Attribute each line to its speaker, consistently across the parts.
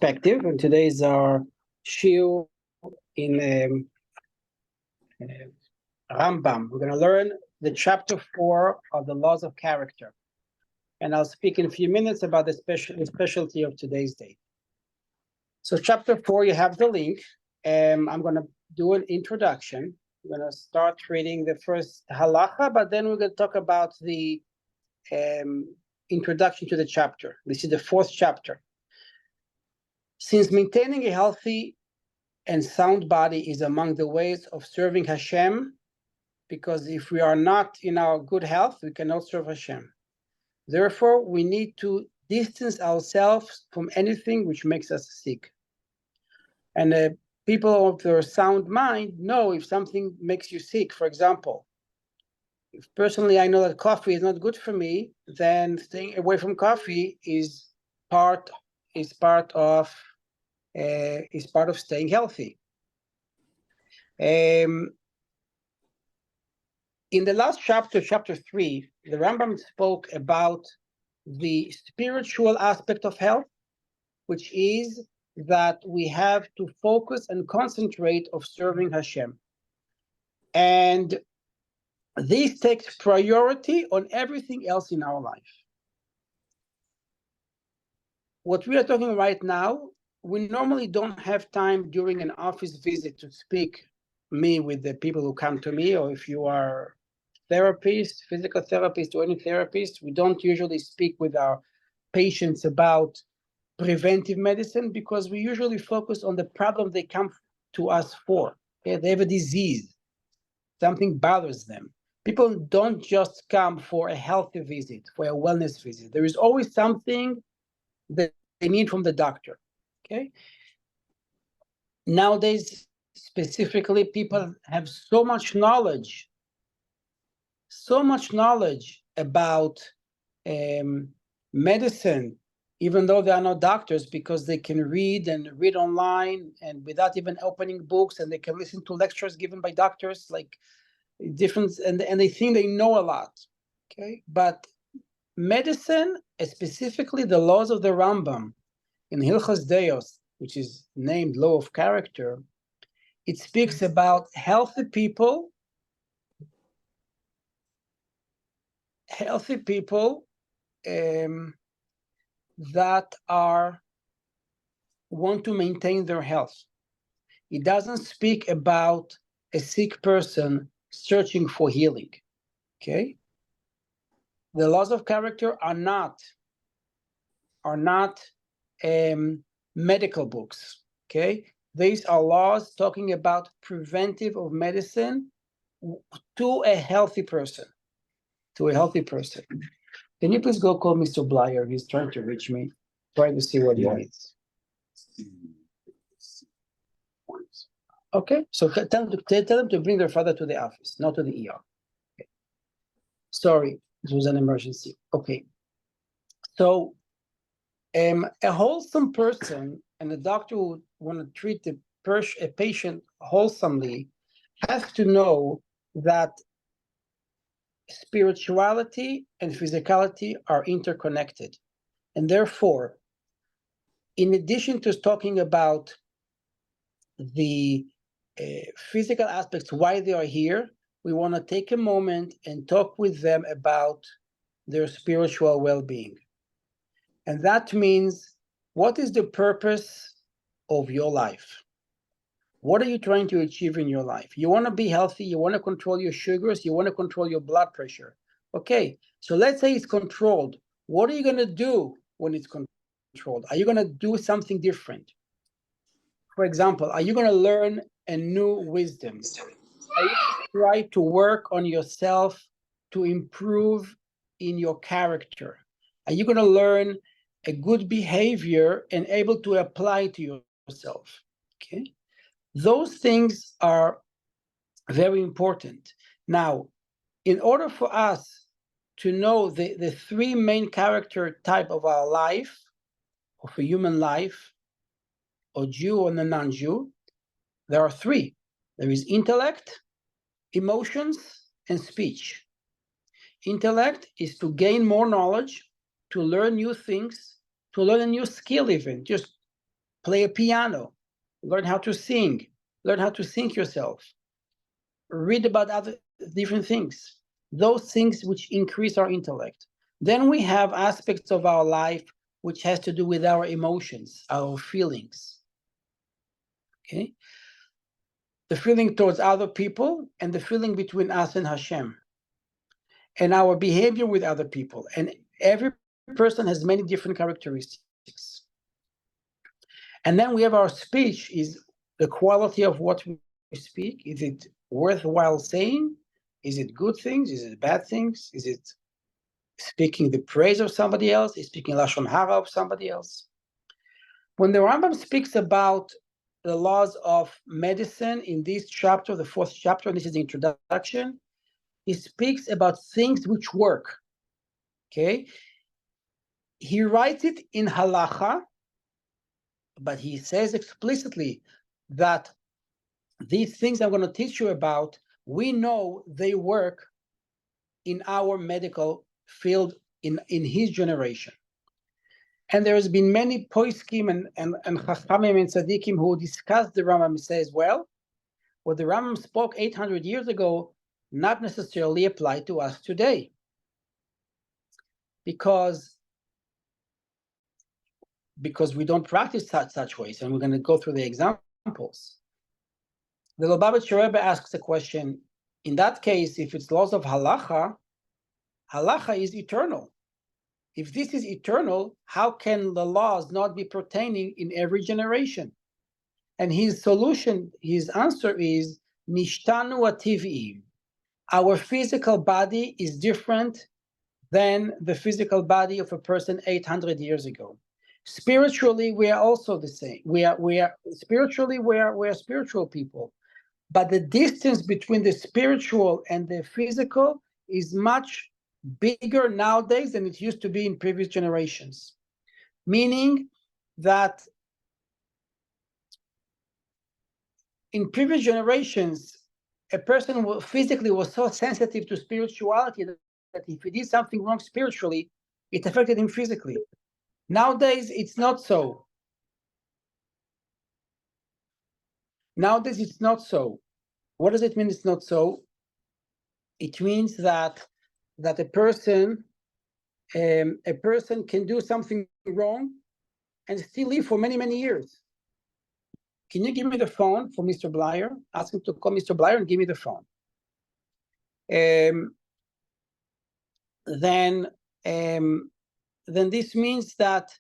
Speaker 1: perspective, and today is our shiur in Rambam. We're going to learn the chapter 4 of the laws of character, and I'll speak in a few minutes about the specialty of today's date. So chapter 4, you have the link. I'm going to do an introduction. We're going to start reading the first halacha, but then we're going to talk about the introduction to the chapter. This is the 4th chapter. Since maintaining a healthy and sound body is among the ways of serving Hashem, because if we are not in our good health, we cannot serve Hashem. Therefore, we need to distance ourselves from anything which makes us sick. And people of their sound mind know if something makes you sick. For example, if personally I know that coffee is not good for me, then staying away from coffee is part of staying healthy. In the last chapter, chapter 3, the Rambam spoke about the spiritual aspect of health, which is that we have to focus and concentrate of serving Hashem. And this takes priority on everything else in our life. What we are talking right now, we normally don't have time during an office visit to speak with the people who come to me, or if you are therapist, physical therapist, or any therapist, we don't usually speak with our patients about preventive medicine because we usually focus on the problem they come to us for. Okay? They have a disease, something bothers them. People don't just come for a healthy visit, for a wellness visit. There is always something that they need from the doctor. Okay. Nowadays, specifically, people have so much knowledge about medicine, even though they are not doctors, because they can read online and without even opening books, and they can listen to lectures given by doctors, like different, and they think they know a lot. Okay, but medicine, specifically the laws of the Rambam in Hilchos Deos, which is named Law of Character, it speaks about healthy people that want to maintain their health. It doesn't speak about a sick person searching for healing. Okay, the laws of character are not medical books. Okay, these are laws talking about preventive of medicine to a healthy person. Can you please go call Mr. Blyer? He's trying to reach me, trying to see what he needs. Okay, so tell them to bring their father to the office, not to the ER. Okay. Sorry, it was an emergency. Okay, so a wholesome person and a doctor who want to treat a patient wholesomely has to know that spirituality and physicality are interconnected. And therefore, in addition to talking about the physical aspects, why they are here, we want to take a moment and talk with them about their spiritual well-being. And that means, what is the purpose of your life? What are you trying to achieve in your life? You want to be healthy, you want to control your sugars, you want to control your blood pressure. Okay, so let's say it's controlled. What are you going to do when it's controlled? Are you going to do something different? For example, are you going to learn a new wisdom? Are you going to try to work on yourself to improve in your character? Are you going to learn a good behavior and able to apply it to yourself? Okay, those things are very important. Now, in order for us to know the 3 main character type of our life, of a human life, or Jew or a non-Jew, there are 3. There is intellect, emotions, and speech. Intellect is to gain more knowledge, to learn new things, to learn a new skill even, just play a piano, learn how to sing, learn how to think yourself, read about other different things, those things which increase our intellect. Then we have aspects of our life which has to do with our emotions, our feelings. Okay? The feeling towards other people and the feeling between us and Hashem, and our behavior with other people. And every person has many different characteristics. And then we have our speech, is the quality of what we speak. Is it worthwhile saying? Is it good things? Is it bad things? Is it speaking the praise of somebody else? Is speaking Lashon Hara of somebody else? When the Rambam speaks about the laws of medicine in this chapter, the 4th chapter, and this is the introduction, he speaks about things which work. Okay? He writes it in halacha, but he says explicitly that these things I'm going to teach you about, we know they work in our medical field in his generation. And there has been many poskim and chachamim and tzaddikim who discussed the Rambam and says, well, what the Rambam spoke 800 years ago not necessarily apply to us today. Because we don't practice such ways, and we're going to go through the examples. The Lubavitcher Rebbe asks a question, in that case, if it's laws of halacha, halacha is eternal. If this is eternal, how can the laws not be pertaining in every generation? And his solution, his answer is, nishtanu ativ'im. Our physical body is different than the physical body of a person 800 years ago. Spiritually, we are also the same. We are spiritually spiritual people, but the distance between the spiritual and the physical is much bigger nowadays than it used to be in previous generations. Meaning that in previous generations, a person physically was so sensitive to spirituality that if he did something wrong spiritually, it affected him physically. Nowadays, it's not so. Nowadays, it's not so. What does it mean it's not so? It means that a person can do something wrong and still live for many, many years. Can you give me the phone for Mr. Blyer? Ask him to call Mr. Blyer and give me the phone. Then this means that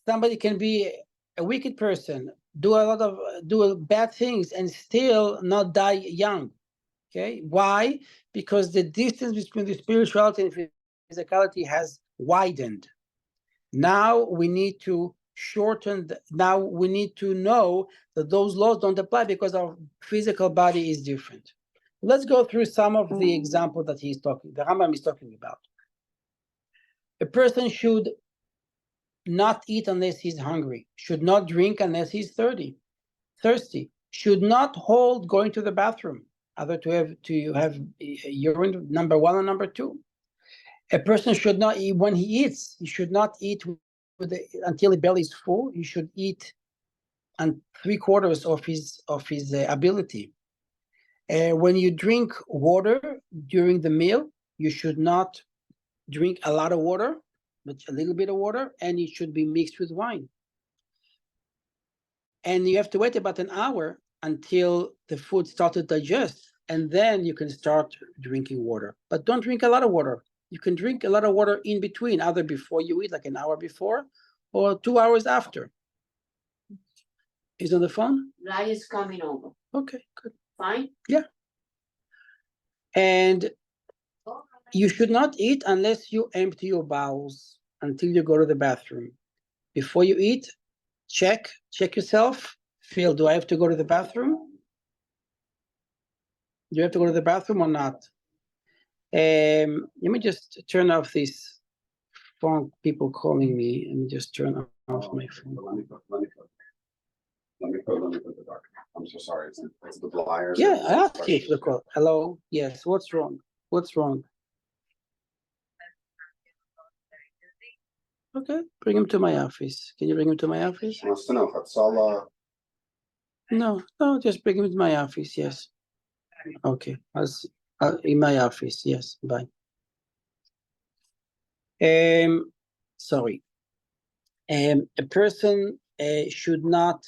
Speaker 1: somebody can be a wicked person, do bad things, and still not die young. Okay, why? Because the distance between the spirituality and physicality has widened. Now we need to shorten. Now we need to know that those laws don't apply because our physical body is different. Let's go through some of the examples that the Rambam is talking about. A person should not eat unless he's hungry, should not drink unless he's thirsty, should not hold going to the bathroom, either to have urine, number 1 or number 2. A person should not eat when he eats. He should not eat until his belly is full. He should eat on 3/4 of his ability. When you drink water during the meal, you should not drink a lot of water, but a little bit of water, and it should be mixed with wine. And you have to wait about an hour until the food starts to digest, and then you can start drinking water. But don't drink a lot of water. You can drink a lot of water in between, either before you eat, like an hour before, or 2 hours after. Is on the phone?
Speaker 2: Rai is coming over.
Speaker 1: Okay, good.
Speaker 2: Fine?
Speaker 1: Yeah. And you should not eat unless you empty your bowels until you go to the bathroom. Before you eat, check yourself. Feel, do I have to go to the bathroom? Do you have to go to the bathroom or not? Let me just turn off this phone, people calling me. Let me just turn off my phone.
Speaker 3: Let me put the doc. I'm so sorry. It's the Blyer.
Speaker 1: Yeah, I asked you the call. Hello. Yes. What's wrong? What's wrong? Okay, bring him to my office. Can you bring him to my office?
Speaker 3: Wants to know Chatzala.
Speaker 1: No, just bring him to my office. Yes. Okay, in my office. Yes. Bye. Sorry. A person should not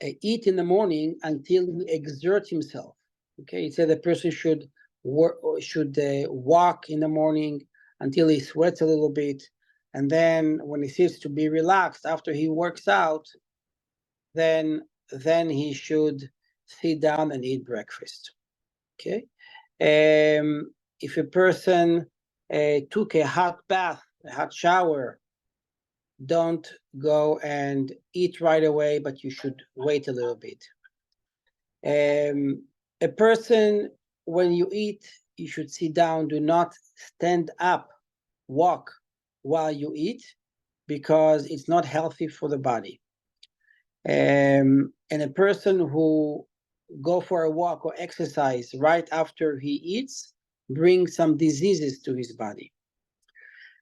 Speaker 1: eat in the morning until he exerts himself. Okay, it said the person should walk in the morning until he sweats a little bit, and then when he seems to be relaxed after he works out, then he should sit down and eat breakfast. Okay, if a person took a hot bath, a hot shower, don't go and eat right away, but you should wait a little bit. A person, when you eat, you should sit down. Do not stand up, walk while you eat, because it's not healthy for the body. And a person who go for a walk or exercise right after he eats brings some diseases to his body.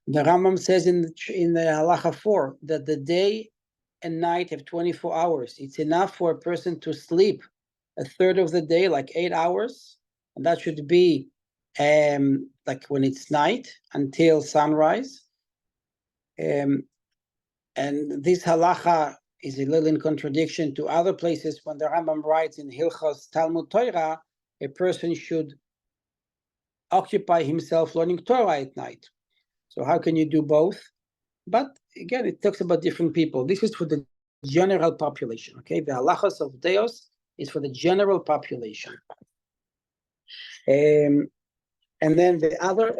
Speaker 1: The Rambam says in the Halacha 4 that the day and night have 24 hours. It's enough for a person to sleep a third of the day, like 8 hours, and that should be like when it's night until sunrise. And this halacha is a little in contradiction to other places when the Rambam writes in Hilchos Talmud Torah, a person should occupy himself learning Torah at night. So how can you do both? But again, it talks about different people. This is for the general population, okay? The halachas of Deos is for the general population. And then the other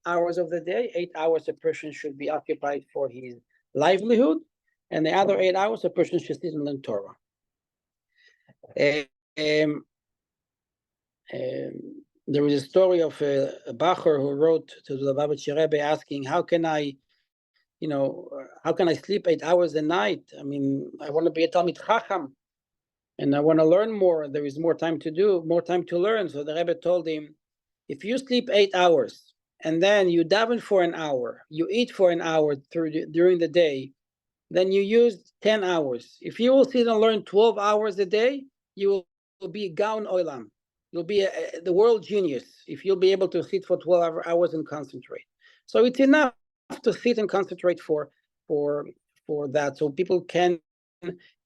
Speaker 1: hours of the day, 8 hours a person should be occupied for his livelihood, and the other 8 hours a person should sit and learn Torah. There is a story of a Bacher who wrote to the Lubavitcher Rebbe asking, how can I sleep 8 hours a night? I mean, I want to be a Talmid Chacham, and I want to learn more. There is more time to do, more time to learn. So the Rebbe told him, if you sleep 8 hours, and then you daven for an hour, you eat for an hour during the day, then you use 10 hours. If you will sit and learn 12 hours a day, you will be Gaon Olam. You'll be the world genius if you'll be able to sit for 12 hours and concentrate. So it's enough to sit and concentrate for that, so people can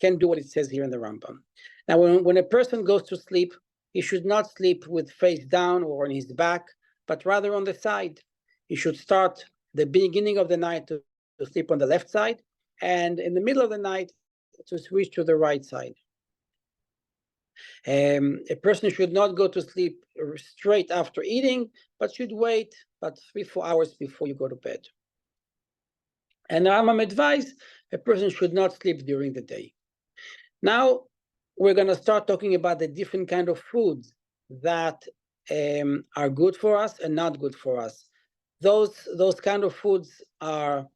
Speaker 1: do what it says here in the Rambam. Now, when a person goes to sleep, he should not sleep with face down or on his back, but rather on the side. He should start the beginning of the night to sleep on the left side, and in the middle of the night to switch to the right side. A person should not go to sleep straight after eating, but should wait about 3-4 hours before you go to bed. And the Rambam advised a person should not sleep during the day. Now we're going to start talking about the different kind of foods that are good for us and not good for us. Those kind of foods are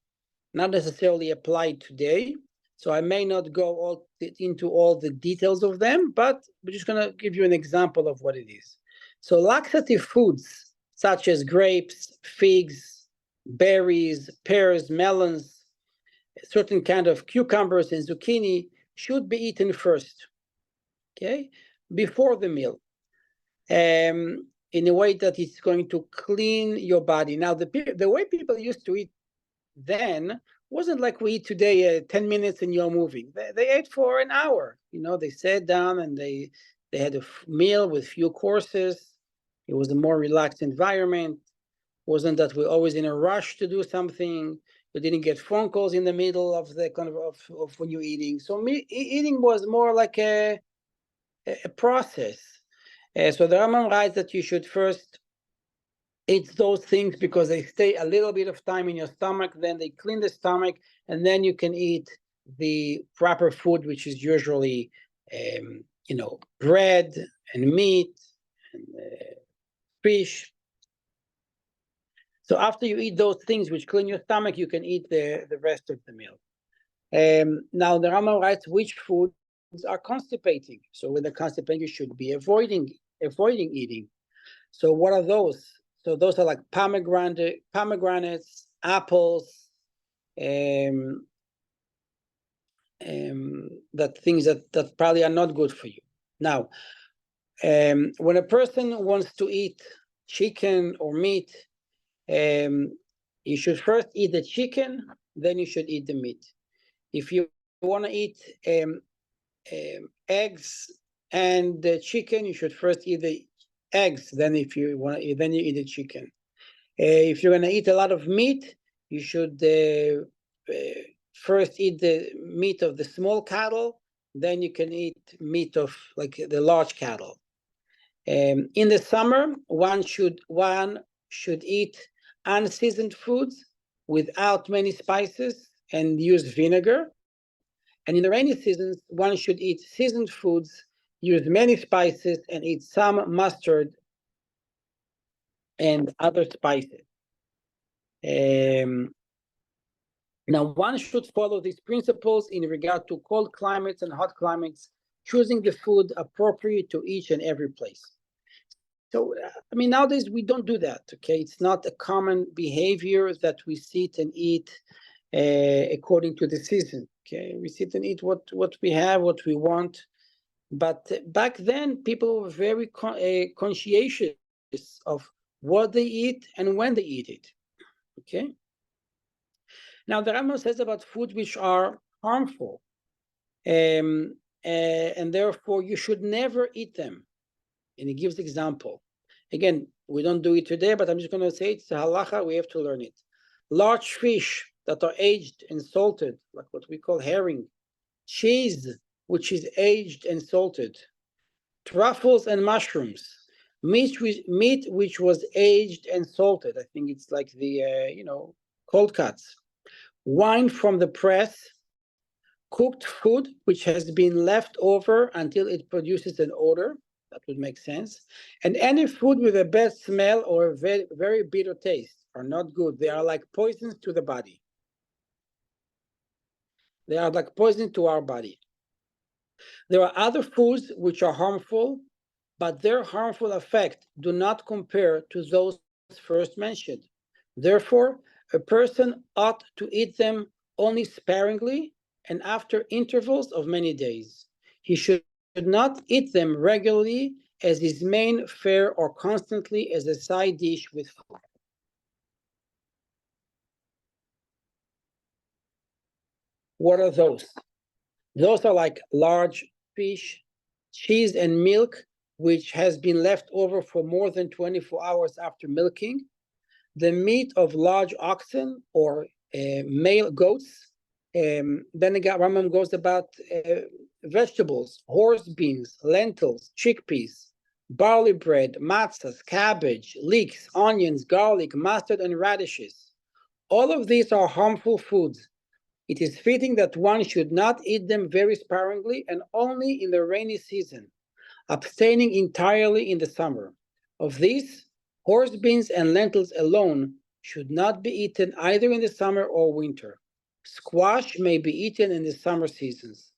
Speaker 1: not necessarily applied today, so I may not go into all the details of them, but we're just going to give you an example of what it is. So laxative foods such as grapes, figs, berries, pears, melons, certain kind of cucumbers and zucchini should be eaten first, okay, before the meal, in a way that it's going to clean your body. Now, the way people used to eat then wasn't like we eat today, 10 minutes and you're moving. They ate for an hour. They sat down and they had a meal with few courses. It was a more relaxed environment. It wasn't that we're always in a rush to do something. You didn't get phone calls in the middle of the kind of when you're eating. So eating was more like a process. So the Rambam writes that you should first eat those things because they stay a little bit of time in your stomach, then they clean the stomach, and then you can eat the proper food, which is usually bread and meat and fish. So after you eat those things which clean your stomach, you can eat the rest of the meal. Now the Rambam writes which foods are constipating. So with the constipating, you should be avoiding eating. So what are those? So those are like pomegranates, apples, that things that probably are not good for you. Now, when a person wants to eat chicken or meat, you should first eat the chicken, then you should eat the meat. If you want to eat eggs and the chicken, you should first eat the eggs. Then, if you want to eat, then you eat the chicken. If you're going to eat a lot of meat, you should first eat the meat of the small cattle. Then you can eat meat of like the large cattle. In the summer, one should eat unseasoned foods without many spices and use vinegar. And in the rainy seasons, one should eat seasoned foods, use many spices, and eat some mustard and other spices. Now, one should follow these principles in regard to cold climates and hot climates, choosing the food appropriate to each and every place. So, I mean, nowadays we don't do that, okay? It's not a common behavior that we sit and eat according to the season, okay? We sit and eat what we have, what we want. But back then, people were very conscientious of what they eat and when they eat it, okay? Now, the Rambam says about food which are harmful, and therefore you should never eat them. And he gives example. Again, we don't do it today, but I'm just going to say it's a halacha, we have to learn it. Large fish that are aged and salted, like what we call herring, cheese, which is aged and salted, truffles and mushrooms, meat which was aged and salted. I think it's like the, cold cuts. Wine from the press, cooked food which has been left over until it produces an odor. That would make sense. And any food with a bad smell or a very, very bitter taste are not good. They are like poisons to the body. They are like poison to our body. There are other foods which are harmful, but their harmful effect do not compare to those first mentioned. Therefore, a person ought to eat them only sparingly and after intervals of many days. He should not eat them regularly as his main fare or constantly as a side dish with food. What are those? Those are like large fish, cheese, and milk, which has been left over for more than 24 hours after milking, the meat of large oxen or male goats. Then the Rambam goes about vegetables, horse beans, lentils, chickpeas, barley bread, matzahs, cabbage, leeks, onions, garlic, mustard, and radishes. All of these are harmful foods. It is fitting that one should not eat them very sparingly and only in the rainy season, abstaining entirely in the summer. Of these, horse beans and lentils alone should not be eaten either in the summer or winter. Squash may be eaten in the summer seasons.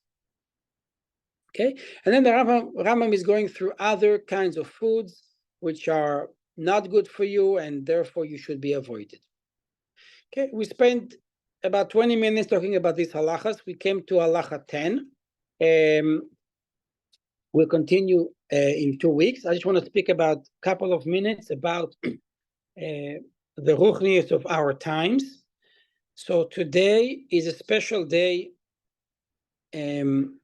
Speaker 1: Okay, and then the Rambam is going through other kinds of foods which are not good for you and therefore you should be avoided. Okay, we spent about 20 minutes talking about these halachas. We came to halacha 10. We'll continue in 2 weeks. I just want to speak about a couple of minutes about the ruchnius of our times. So today is a special day in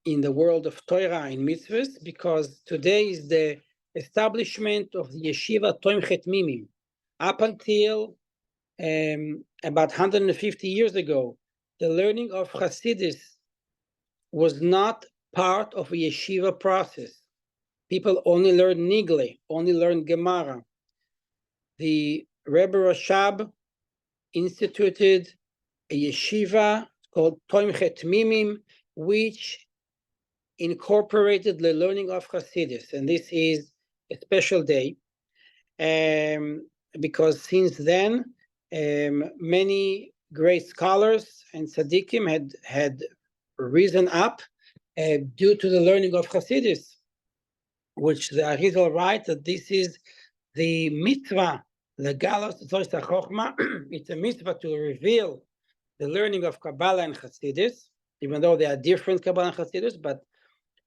Speaker 1: the world of Torah and mitzvahs, because today is the establishment of the yeshiva Tomchet Mimim. Up until about 150 years ago, the learning of Hasidus was not part of a yeshiva process. People only learned Nigle, only learned Gemara. The Rebbe Rashab instituted a yeshiva called Tomchet Mimim, which incorporated the learning of Hasidus. And this is a special day because since then, many great scholars and tzaddikim had risen up due to the learning of Hasidus, which the Arizal writes that this is the mitzvah Legalos Zoysa Chochma, it's a mitzvah to reveal the learning of Kabbalah and Hasidus, even though they are different Kabbalah and Hasidus, but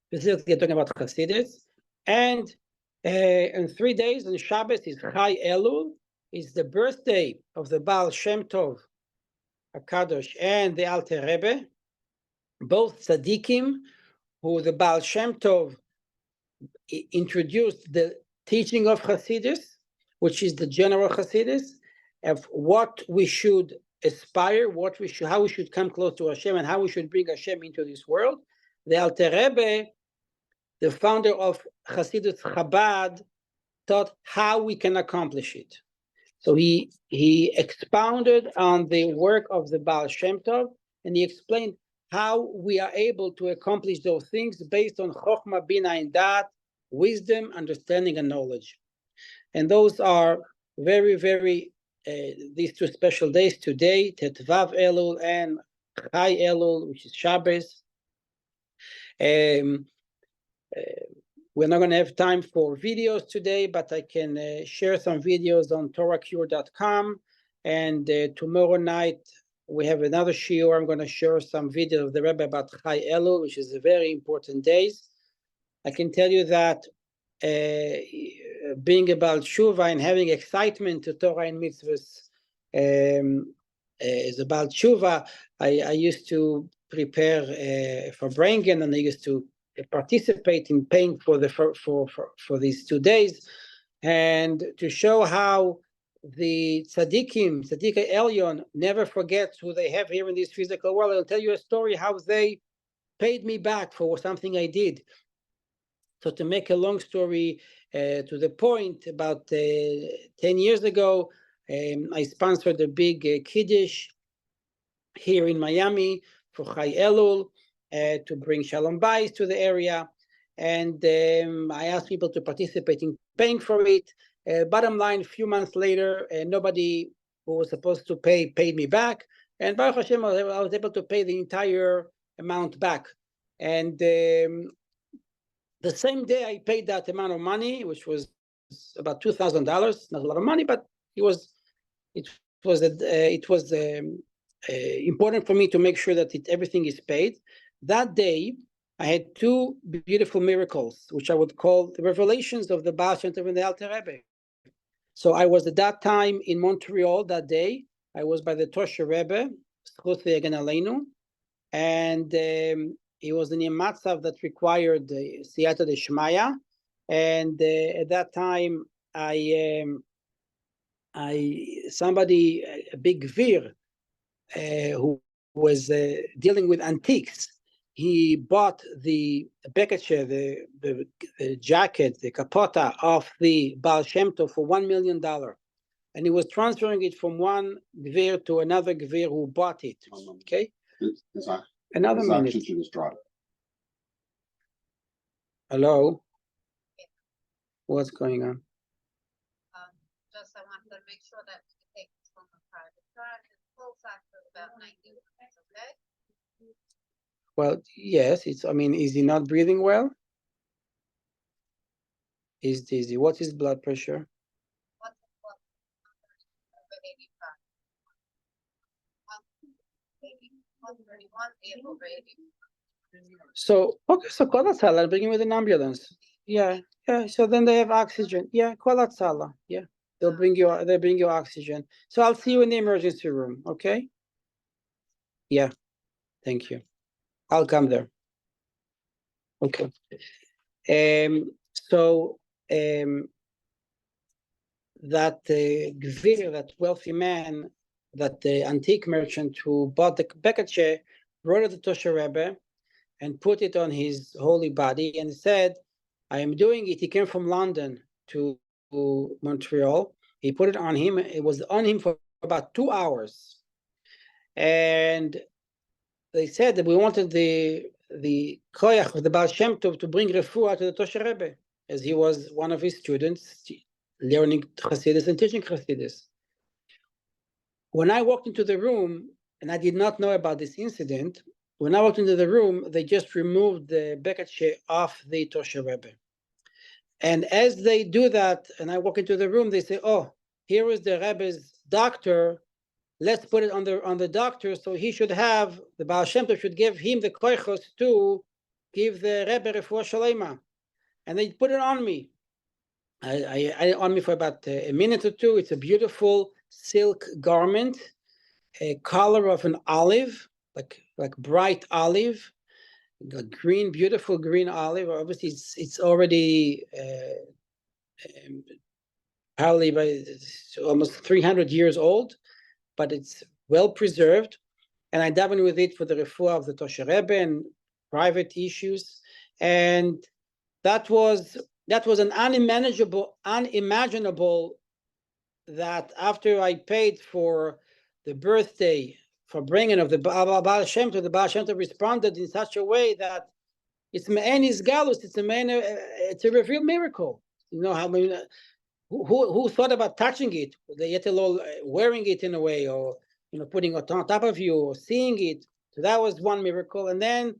Speaker 1: specifically talking about Hasidus. And in 3 days on Shabbos is Chai Elul, is the birthday of the Baal Shem Tov HaKadosh and the Alter Rebbe, both tzaddikim, who the Baal Shem Tov introduced the teaching of Hasidus, which is the general Hasidus, of what we should aspire, how we should come close to Hashem, and how we should bring Hashem into this world. The Alter Rebbe, the founder of Hasidus Chabad, taught how we can accomplish it. So he expounded on the work of the Baal Shem Tov, and he explained how we are able to accomplish those things based on Chokhmah, Bina, and Dat, wisdom, understanding, and knowledge. And those are very, very, these 2 special days today, Tetvav Elul and Chai Elul, which is Shabbos. We're not going to have time for videos today, but I can share some videos on torahcure.com. And tomorrow night, we have another shiur. I'm going to share some videos of the Rebbe about Chai Elul, which is a very important day. I can tell you that being about Tshuva and having excitement to Torah and mitzvahs is about Tshuva. I used to prepare for Brengen, and I used to participate in paying for these 2 days, and to show how the tzaddikim, tzaddikai Elyon, never forgets who they have here in this physical world. I'll tell you a story how they paid me back for something I did. So to make a long story to the point, about 10 years ago, I sponsored a big Kiddush here in Miami for Chai Elul, to bring Shalom Bayis to the area. And I asked people to participate in paying for it. Bottom line, a few months later, nobody who was supposed to pay paid me back. And Baruch Hashem, I was able to pay the entire amount back. And the same day I paid that amount of money, which was about $2,000, not a lot of money, but it was important for me to make sure that everything is paid. That day, I had 2 beautiful miracles, which I would call the revelations of the Baal Shem Tov and the Alter Rebbe. So I was at that time in Montreal that day. I was by the Tosher Rebbe, and it was in a matzav that required Siyata Deshmaya. And at that time, a big gvir, who was dealing with antiques, he bought the beketche, the jacket, the kapota of the Baal Shem Tov for $1 million. And he was transferring it from one gvir to another gvir who bought it. Okay? Another minute. Hello? What's going on?
Speaker 2: Just I wanted to make sure that we take this from a private charge and full factor about 90 minutes, okay?
Speaker 1: Well, yes, is he not breathing well? He's dizzy. What's his blood pressure?
Speaker 2: What's over 131, over 80.
Speaker 1: So, okay, so call Atzala, I'll bring him with an ambulance. Yeah, so then they have oxygen. Yeah, call Atzala. Yeah, they'll bring you oxygen. So I'll see you in the emergency room, okay? Yeah, thank you. I'll come there. Okay. That gvir, that wealthy man, that the antique merchant who bought the beketche, brought it to Tosher Rebbe and put it on his holy body and said, I am doing it. He came from London to Montreal. He put it on him. It was on him for about 2 hours. And they said that we wanted the koyach of the Baal Shem Tov to bring refuah to the Tosher Rebbe, as he was one of his students learning Hasidus and teaching Hasidus. When I walked into the room, and I did not know about this incident, when I walked into the room, they just removed the beketche off the Tosher Rebbe. And as they do that, and I walk into the room, they say, oh, here is the Rebbe's doctor. Let's put it on the doctor, so he should have, the Baal Shem Tov should give him the koichos to give the Rebbe refuah shalema. And they put it on me. I on me for about a minute or two. It's a beautiful silk garment, a color of an olive, like bright olive, green, beautiful green olive. Obviously, it's already probably it's almost 300 years old, but it's well preserved. And I daven with it for the refuah of the Tosher Rebbe and private issues. And that was an unimaginable that after I paid for the birthday for bringing of the Baal Shem Tov, the Baal Shem Tov responded in such a way that it's me'enis galus, it's a revealed miracle. You know how many, who thought about touching it, the Yet Elul wearing it in a way, or putting it on top of you, or seeing it. So that was one miracle, and then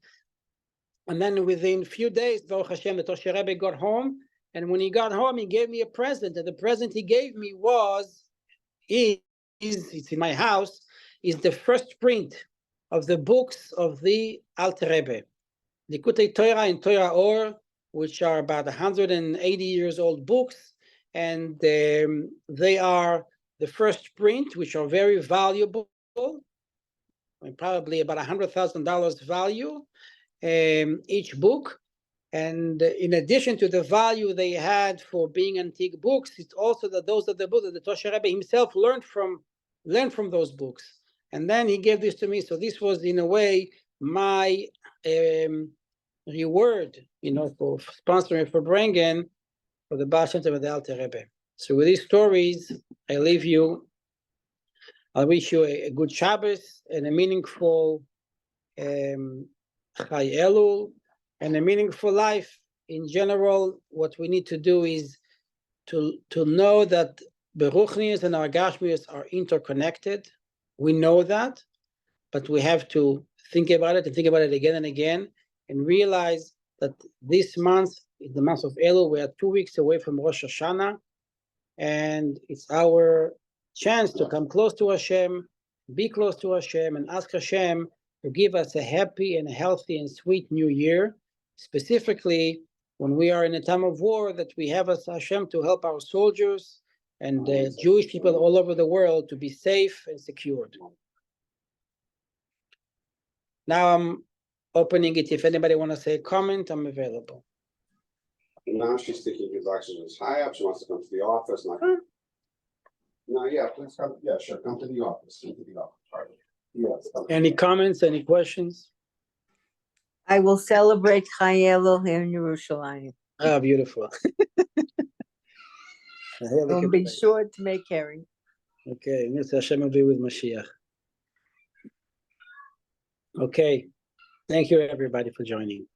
Speaker 1: within a few days, Baruch Hashem, the Tosher Rebbe got home, and when he got home, he gave me a present, and the present he gave me it's in my house, is the first print of the books of the Alter Rebbe, Likutei Torah and Torah Or, which are about 180 years old books, and they are the first print, which are very valuable, probably about $100,000 value, each book. And in addition to the value they had for being antique books, it's also that those are the books that the Tosher Rebbe himself learned from those books. And then he gave this to me. So this was, in a way, my reward, for sponsoring, for bringing, for the Baal Shem Tov and the Alter Rebbe. So with these stories, I leave you. I wish you a good Shabbos and a meaningful Chai Elul and a meaningful life. In general, what we need to do is to know that the Ruchnius and our Gashmius are interconnected. We know that, but we have to think about it and think about it again and again, and realize that this month is the month of Elul. We are 2 weeks away from Rosh Hashanah, and it's our chance to come close to Hashem, be close to Hashem, and ask Hashem to give us a happy and healthy and sweet new year, specifically when we are in a time of war, that we have as Hashem to help our soldiers and Jewish people all over the world to be safe and secured. Now I'm opening it. If anybody want to say a comment, I'm available.
Speaker 3: Now she's thinking his oxygen is high up. She wants to come to the office. No, yeah, please come. Yeah, sure. Come to the office. Come to the office. Right. Yes.
Speaker 1: Any comments? Any questions?
Speaker 4: I will celebrate Chai Elul here in Yerushalayim.
Speaker 1: Ah, beautiful.
Speaker 4: I'll be sure to make herring.
Speaker 1: Okay, Hashem will be with Mashiach. Okay, thank you everybody for joining.